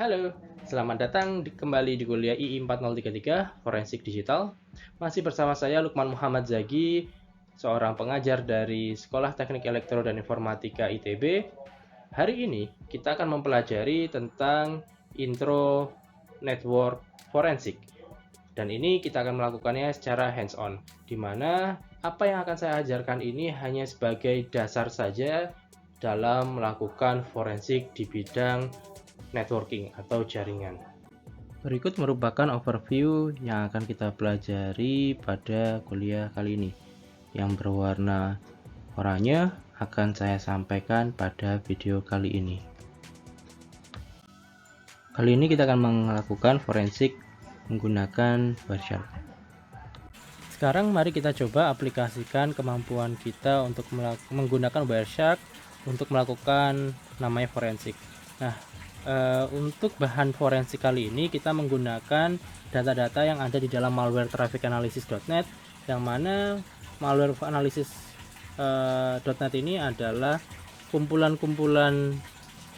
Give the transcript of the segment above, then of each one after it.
Halo, selamat datang kembali di kuliah II 4033 Forensik Digital. Masih bersama saya Lukman Muhammad Zagi, seorang pengajar dari Sekolah Teknik Elektro dan Informatika ITB. Hari ini kita akan mempelajari tentang intro network forensik. Dan ini kita akan melakukannya secara hands-on, di mana apa yang akan saya ajarkan ini hanya sebagai dasar saja dalam melakukan forensik di bidang networking atau jaringan. Berikut merupakan overview yang akan kita pelajari pada kuliah kali ini. Yang berwarna oranye akan saya sampaikan pada video kali ini. Kali ini kita akan melakukan forensik menggunakan Wireshark. Sekarang mari kita coba aplikasikan kemampuan kita untuk menggunakan Wireshark untuk melakukan namanya forensik. Nah, untuk bahan forensik kali ini kita menggunakan data-data yang ada di dalam malware trafficanalysis.net, yang mana malware analysis.net ini adalah kumpulan-kumpulan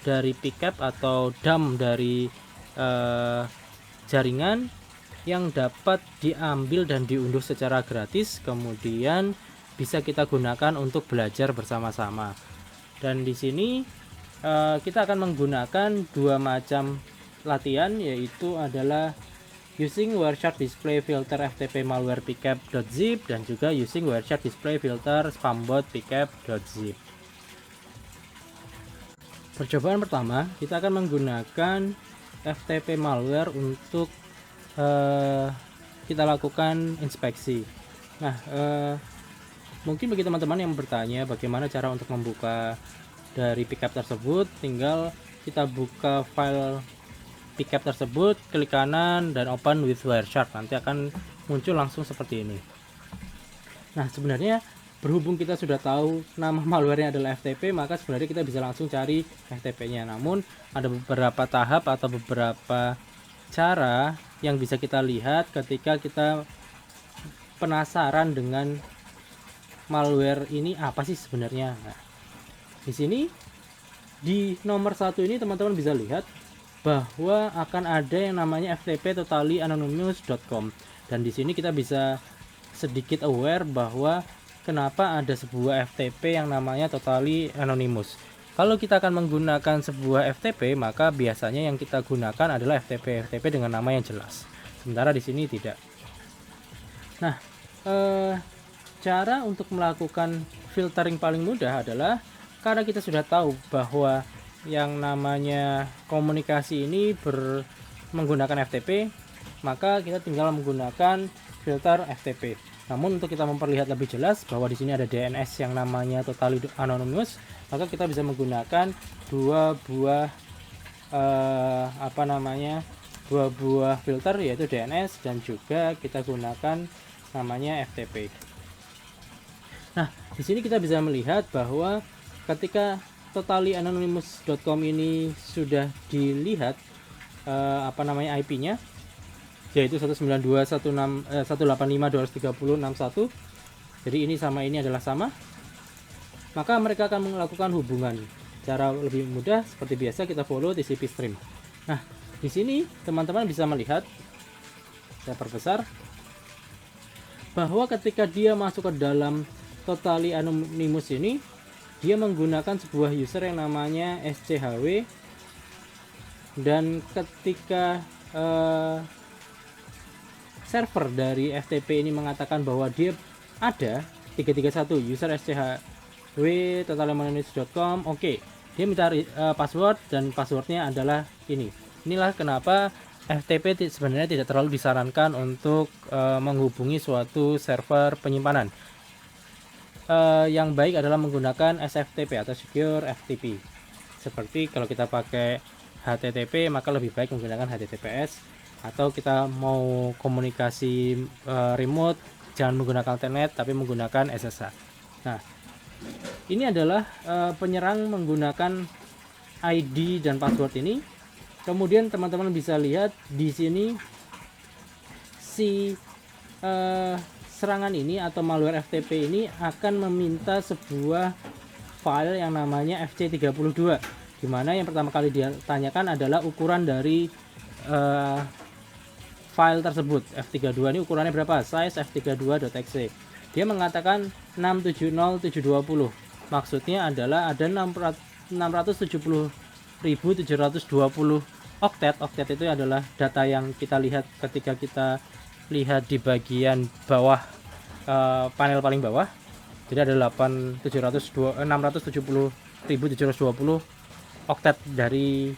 dari pickup atau dump dari jaringan yang dapat diambil dan diunduh secara gratis, kemudian bisa kita gunakan untuk belajar bersama-sama. Dan di sini kita akan menggunakan dua macam latihan, yaitu adalah using Wireshark display filter FTP malware pickup.zip dan juga using Wireshark display filter spambot pickup.zip. Percobaan pertama, kita akan menggunakan FTP malware untuk kita lakukan inspeksi. Nah, mungkin bagi teman-teman yang bertanya bagaimana cara untuk membuka dari pickup tersebut, tinggal kita buka file pickup tersebut, klik kanan dan open with Wireshark, nanti akan muncul langsung seperti ini. Nah, sebenarnya berhubung kita sudah tahu nama malwarenya adalah FTP, maka sebenarnya kita bisa langsung cari FTP-nya. Namun ada beberapa tahap atau beberapa cara yang bisa kita lihat ketika kita penasaran dengan malware ini apa sih sebenarnya. Nah, di sini di nomor 1 ini teman-teman bisa lihat bahwa akan ada yang namanya FTP totallyAnonymous.com, dan di sini kita bisa sedikit aware bahwa kenapa ada sebuah FTP yang namanya Totally Anonymous. Kalau kita akan menggunakan sebuah FTP, maka biasanya yang kita gunakan adalah FTP dengan nama yang jelas. Sementara di sini tidak. Nah, cara untuk melakukan filtering paling mudah adalah karena kita sudah tahu bahwa yang namanya komunikasi ini menggunakan FTP, maka kita tinggal menggunakan filter FTP. Namun untuk kita memperlihat lebih jelas bahwa di sini ada DNS yang namanya Totally Anonymous, maka kita bisa menggunakan dua buah filter, yaitu DNS dan juga kita gunakan namanya FTP. Nah, di sini kita bisa melihat bahwa ketika totallyAnonymous.com ini sudah dilihat IP-nya, yaitu 192.185.230.61, jadi ini sama ini adalah sama, maka mereka akan melakukan hubungan. Cara lebih mudah seperti biasa kita follow TCP stream. Nah, di sini teman-teman bisa melihat, saya perbesar, bahwa ketika dia masuk ke dalam Totally Anonymous ini, dia menggunakan sebuah user yang namanya SCHW, dan ketika server dari FTP ini mengatakan bahwa dia ada 331 user SCHW totallyAnonymous.com, oke, dia minta password, dan passwordnya adalah ini. Inilah kenapa FTP sebenarnya tidak terlalu disarankan untuk menghubungi suatu server penyimpanan. Yang baik adalah menggunakan SFTP atau Secure FTP. Seperti kalau kita pakai HTTP, maka lebih baik menggunakan HTTPS, atau kita mau komunikasi remote, jangan menggunakan Telnet tapi menggunakan SSH. Nah, ini adalah penyerang menggunakan ID dan password ini. Kemudian teman-teman bisa lihat di sini si serangan ini atau malware FTP ini akan meminta sebuah file yang namanya FC32, Dimana yang pertama kali dia tanyakan adalah ukuran dari file tersebut. F32 ini ukurannya berapa? Size f32.exe. Dia mengatakan 670720. Maksudnya adalah ada 670.720 oktet. Oktet itu adalah data yang kita lihat ketika kita lihat di bagian bawah, panel paling bawah. Jadi ada 670.720 oktet dari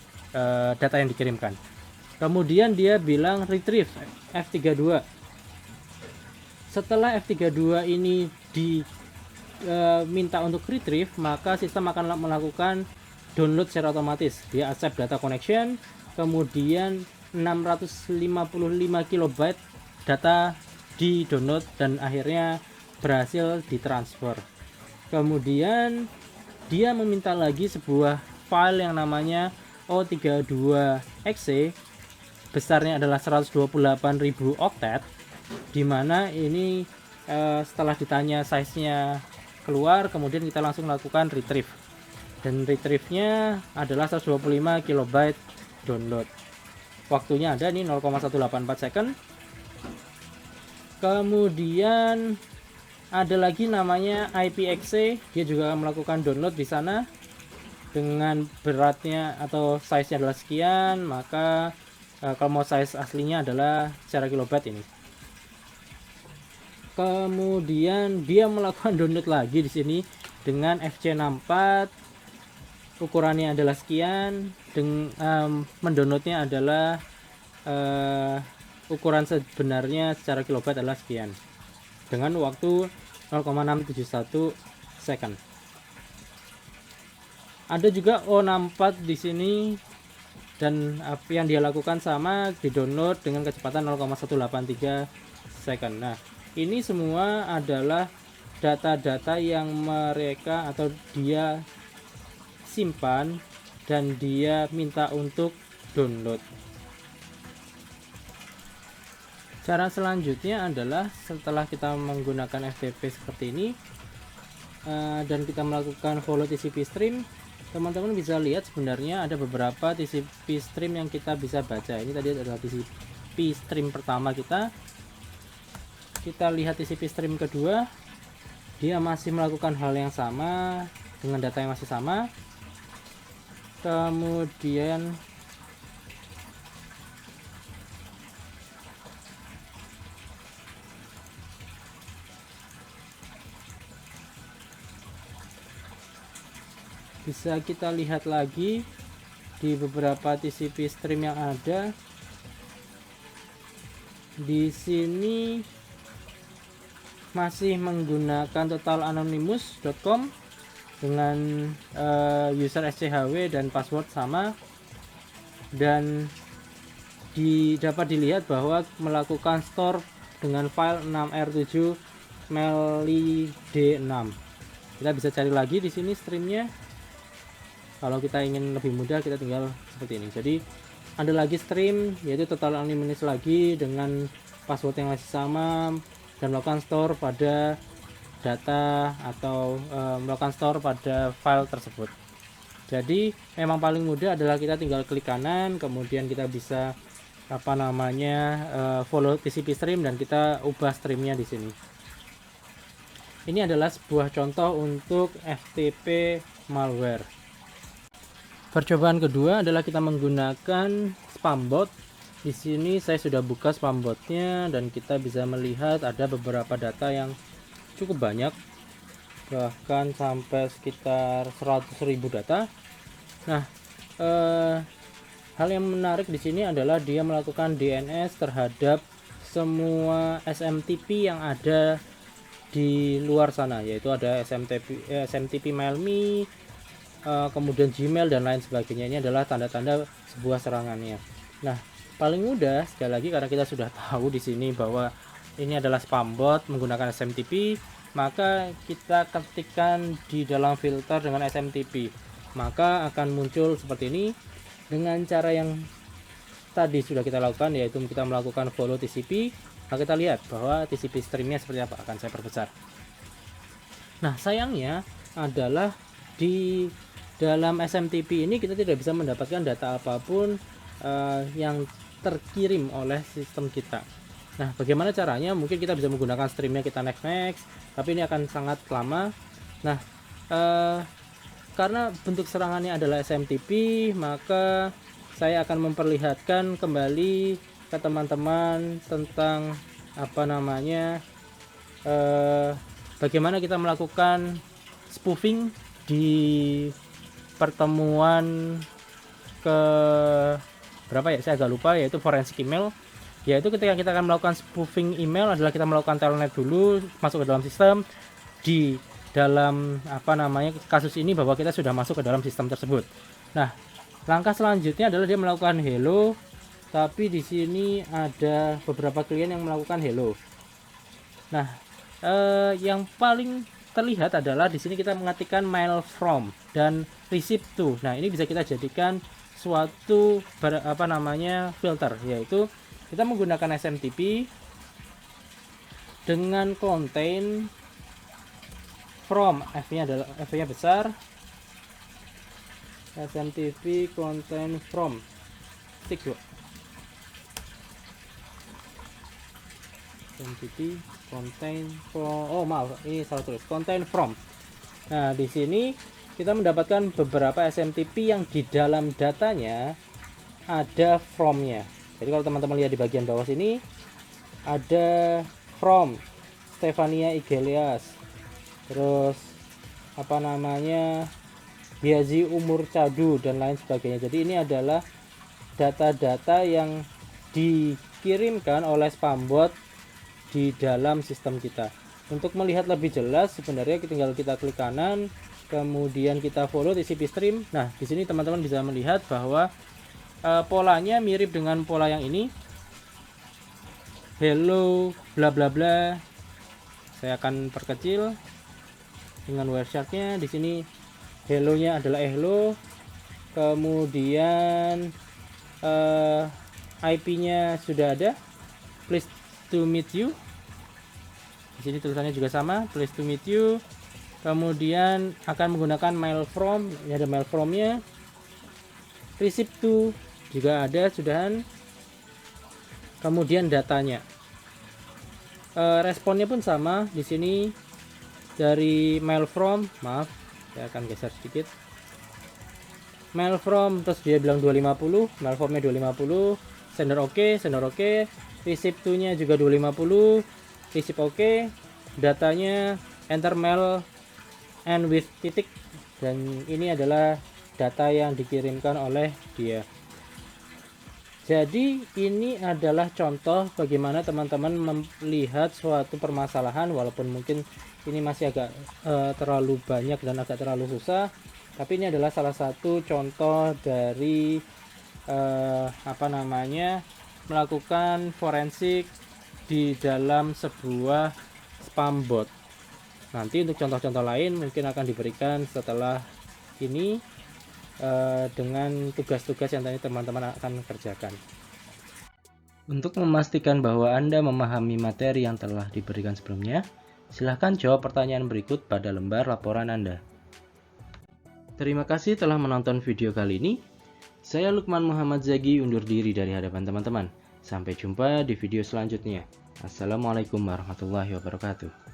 data yang dikirimkan. Kemudian dia bilang retrieve F32. Setelah F32 ini diminta untuk retrieve, maka sistem akan melakukan download secara otomatis. Dia accept data connection, kemudian 655 KB data di download dan akhirnya berhasil ditransfer. Kemudian dia meminta lagi sebuah file yang namanya O32exe, besarnya adalah 128.000 oktet, dimana ini setelah ditanya size-nya keluar, kemudian kita langsung lakukan retrieve, dan retrieve-nya adalah 125 KB download. Waktunya ada nih 0,184 second. Kemudian ada lagi namanya IPexe, dia juga melakukan download di sana dengan beratnya atau size-nya adalah sekian, maka kalau mau size aslinya adalah secara kilobyte ini. Kemudian dia melakukan download lagi di sini dengan FC64, ukurannya adalah sekian, mendownloadnya adalah ukuran sebenarnya secara kilobyte adalah sekian dengan waktu 0,671 second. Ada juga O64 di sini, dan yang dia lakukan sama, di download dengan kecepatan 0,183 second. Nah, ini semua adalah data-data yang mereka atau dia simpan dan dia minta untuk download. Cara selanjutnya adalah setelah kita menggunakan FTP seperti ini dan kita melakukan follow TCP stream, teman-teman bisa lihat sebenarnya ada beberapa TCP stream yang kita bisa baca. Ini tadi adalah TCP stream pertama kita. Kita lihat TCP stream kedua, dia masih melakukan hal yang sama dengan data yang masih sama. Kemudian bisa kita lihat lagi di beberapa TCP stream yang ada. Di sini masih menggunakan totalanonymous.com dengan user SCHW dan password sama, dan dapat dilihat bahwa melakukan store dengan file 6R7 melid6. Kita bisa cari lagi di sini streamnya. Kalau kita ingin lebih mudah, kita tinggal seperti ini. Jadi ada lagi stream, yaitu total anonymous lagi dengan password yang masih sama, dan melakukan store pada data atau melakukan store pada file tersebut. Jadi memang paling mudah adalah kita tinggal klik kanan, kemudian kita bisa follow TCP stream, dan kita ubah streamnya di sini. Ini adalah sebuah contoh untuk FTP malware. Percobaan kedua adalah kita menggunakan spambot. Di sini saya sudah buka spambotnya, dan kita bisa melihat ada beberapa data yang cukup banyak, bahkan sampai sekitar 100.000 data. Nah, hal yang menarik di sini adalah dia melakukan DNS terhadap semua SMTP yang ada di luar sana, yaitu ada SMTP MailMe, kemudian Gmail dan lain sebagainya. Ini adalah tanda-tanda sebuah serangannya. Nah, paling mudah sekali lagi karena kita sudah tahu di sini bahwa ini adalah spambot menggunakan SMTP, maka kita ketikkan di dalam filter dengan SMTP, maka akan muncul seperti ini dengan cara yang tadi sudah kita lakukan, yaitu kita melakukan follow TCP. Nah, kita lihat bahwa TCP streamnya seperti apa. Akan saya perbesar. Nah, sayangnya adalah di dalam SMTP ini kita tidak bisa mendapatkan data apapun yang terkirim oleh sistem kita. Nah, bagaimana caranya? Mungkin kita bisa menggunakan streamnya, kita next, tapi ini akan sangat lama. Nah, karena bentuk serangannya adalah SMTP, maka saya akan memperlihatkan kembali ke teman-teman tentang bagaimana kita melakukan spoofing di pertemuan ke berapa ya, saya agak lupa, yaitu forensic email. Yaitu ketika kita akan melakukan spoofing email adalah kita melakukan telnet dulu, masuk ke dalam sistem. Di dalam kasus ini bahwa kita sudah masuk ke dalam sistem tersebut. Nah, langkah selanjutnya adalah dia melakukan hello, tapi di sini ada beberapa klien yang melakukan hello. Nah, yang paling terlihat adalah di sini kita mengetikkan mail from dan receive to. Nah, ini bisa kita jadikan suatu filter, yaitu kita menggunakan SMTP dengan contain from, F-nya besar, SMTP contain from tick dua, SMTP contain from, ini salah tulis, contain from. Nah, di sini kita mendapatkan beberapa SMTP yang di dalam datanya ada from-nya. Jadi kalau teman-teman lihat di bagian bawah sini ada from Stefania Igelias, terus Biazi Umur Cadu dan lain sebagainya. Jadi ini adalah data-data yang dikirimkan oleh spambot di dalam sistem kita. Untuk melihat lebih jelas sebenarnya tinggal kita klik kanan, kemudian kita follow TCP stream. Nah, di sini teman-teman bisa melihat bahwa polanya mirip dengan pola yang ini, hello bla bla bla. Saya akan perkecil dengan Wireshark-nya. Di sini hello-nya adalah hello, kemudian IP-nya sudah ada, please to meet you. Di sini tulisannya juga sama, please to meet you. Kemudian akan menggunakan mail from, ini ada mail from-nya, receive to juga ada sudahan, kemudian datanya. Responnya pun sama di sini dari mail from, saya akan geser sedikit. Mail from, terus dia bilang 250, mail formnya 250, sender oke, receive to nya juga 250, receive oke, datanya enter mail and with titik, dan ini adalah data yang dikirimkan oleh dia. Jadi ini adalah contoh bagaimana teman-teman melihat suatu permasalahan, walaupun mungkin ini masih agak terlalu banyak dan agak terlalu susah, tapi ini adalah salah satu contoh dari melakukan forensik di dalam sebuah spam bot. Nanti untuk contoh-contoh lain mungkin akan diberikan setelah ini dengan tugas-tugas yang tadi teman-teman akan kerjakan. Untuk memastikan bahwa Anda memahami materi yang telah diberikan sebelumnya, silahkan jawab pertanyaan berikut pada lembar laporan Anda. Terima kasih telah menonton video kali ini. Saya Lukman Muhammad Zagi undur diri dari hadapan teman-teman. Sampai jumpa di video selanjutnya. Assalamualaikum warahmatullahi wabarakatuh.